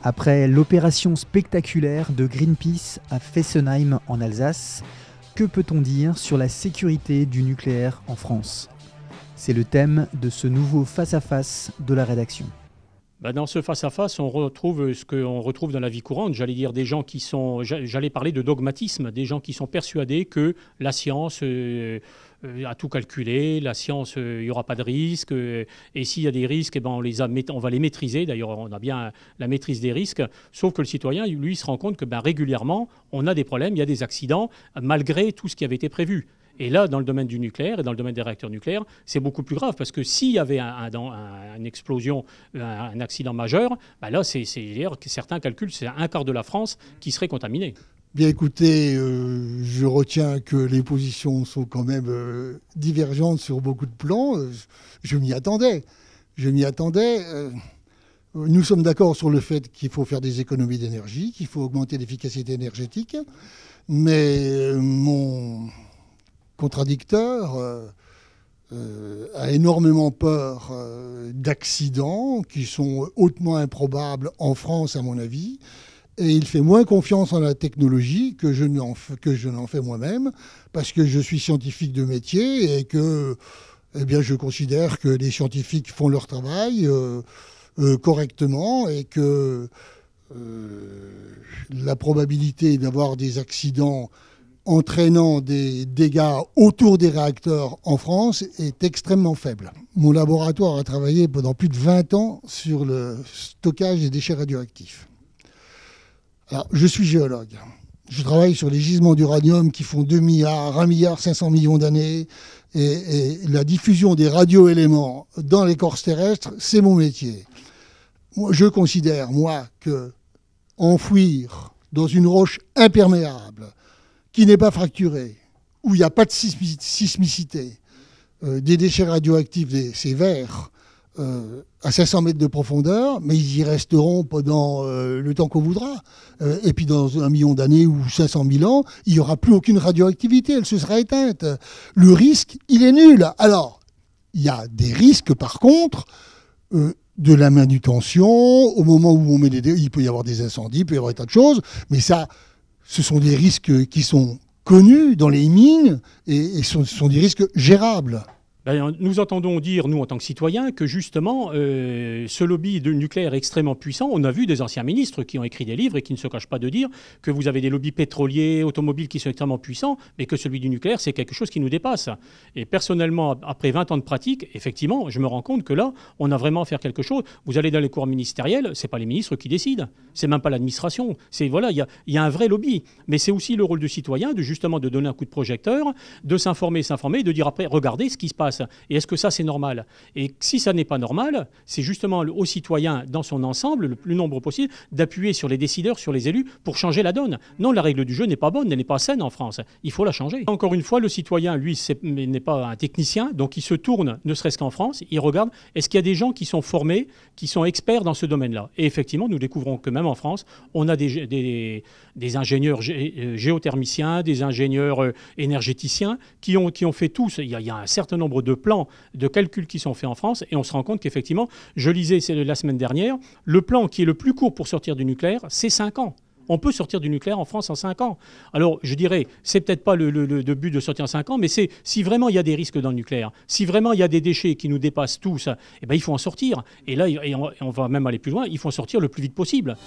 Après l'opération spectaculaire de Greenpeace à Fessenheim en Alsace, que peut-on dire sur la sécurité du nucléaire en France ? C'est le thème de ce nouveau face-à-face de la rédaction. Dans ce face-à-face, on retrouve ce qu'on retrouve dans la vie courante, j'allais dire des gens qui sont, j'allais parler de dogmatisme, des gens qui sont persuadés que la science a tout calculé, la science, il n'y aura pas de risque, et s'il y a des risques, on va les maîtriser, d'ailleurs on a bien la maîtrise des risques, sauf que le citoyen, lui, se rend compte que régulièrement, on a des problèmes, il y a des accidents, malgré tout ce qui avait été prévu. Et là, dans le domaine du nucléaire et dans le domaine des réacteurs nucléaires, c'est beaucoup plus grave parce que s'il y avait une explosion, un accident majeur, là, c'est-à-dire que certains calculent c'est un quart de la France qui serait contaminée. Bien écoutez, je retiens que les positions sont quand même divergentes sur beaucoup de plans. Je m'y attendais. Nous sommes d'accord sur le fait qu'il faut faire des économies d'énergie, qu'il faut augmenter l'efficacité énergétique. Mais mon contradicteur a énormément peur d'accidents qui sont hautement improbables en France, à mon avis. Et il fait moins confiance en la technologie que je n'en fais moi-même, parce que je suis scientifique de métier et que je considère que les scientifiques font leur travail correctement et que la probabilité d'avoir des accidents entraînant des dégâts autour des réacteurs en France est extrêmement faible. Mon laboratoire a travaillé pendant plus de 20 ans sur le stockage des déchets radioactifs. Alors, je suis géologue. Je travaille sur les gisements d'uranium qui font 2 milliards, 1 milliard 500 millions d'années. Et la diffusion des radioéléments dans l'écorce terrestre, c'est mon métier. Je considère, que enfouir dans une roche imperméable, qui n'est pas fracturée, où il n'y a pas de sismicité, des déchets radioactifs, ces vers, à 500 mètres de profondeur, mais ils y resteront pendant le temps qu'on voudra. Et puis dans 1 million d'années ou 500 000 ans, il n'y aura plus aucune radioactivité, elle se sera éteinte. Le risque, il est nul. Alors, il y a des risques, par contre, de la manutention, au moment où on met il peut y avoir des incendies, il peut y avoir des tas de choses, mais ça, ce sont des risques qui sont connus dans les mines et ce sont des risques gérables. Nous entendons dire, nous en tant que citoyens, que justement, ce lobby de nucléaire est extrêmement puissant. On a vu des anciens ministres qui ont écrit des livres et qui ne se cachent pas de dire que vous avez des lobbies pétroliers, automobiles qui sont extrêmement puissants, mais que celui du nucléaire, c'est quelque chose qui nous dépasse. Et personnellement, après 20 ans de pratique, effectivement, je me rends compte que là, on a vraiment à faire quelque chose. Vous allez dans les cours ministériels, c'est pas les ministres qui décident, c'est même pas l'administration. Il y a un vrai lobby. Mais c'est aussi le rôle du citoyen de donner un coup de projecteur, de s'informer, de dire après, regardez ce qui se passe. Et est-ce que ça, c'est normal ? Et si ça n'est pas normal, c'est justement aux citoyens, dans son ensemble, le plus nombreux possible, d'appuyer sur les décideurs, sur les élus, pour changer la donne. Non, la règle du jeu n'est pas bonne, elle n'est pas saine en France. Il faut la changer. Encore une fois, le citoyen, lui, n'est pas un technicien, donc il se tourne, ne serait-ce qu'en France, il regarde, est-ce qu'il y a des gens qui sont formés, qui sont experts dans ce domaine-là ? Et effectivement, nous découvrons que même en France, on a des ingénieurs géothermiciens, des ingénieurs énergéticiens qui ont fait tous. Il y a un certain nombre de plans de calcul qui sont faits en France et on se rend compte qu'effectivement, je lisais la semaine dernière, le plan qui est le plus court pour sortir du nucléaire, c'est 5 ans. On peut sortir du nucléaire en France en 5 ans. Alors, je dirais, c'est peut-être pas le but de sortir en 5 ans, mais c'est si vraiment il y a des risques dans le nucléaire, si vraiment il y a des déchets qui nous dépassent tous, il faut en sortir. Et là, on va même aller plus loin, il faut en sortir le plus vite possible.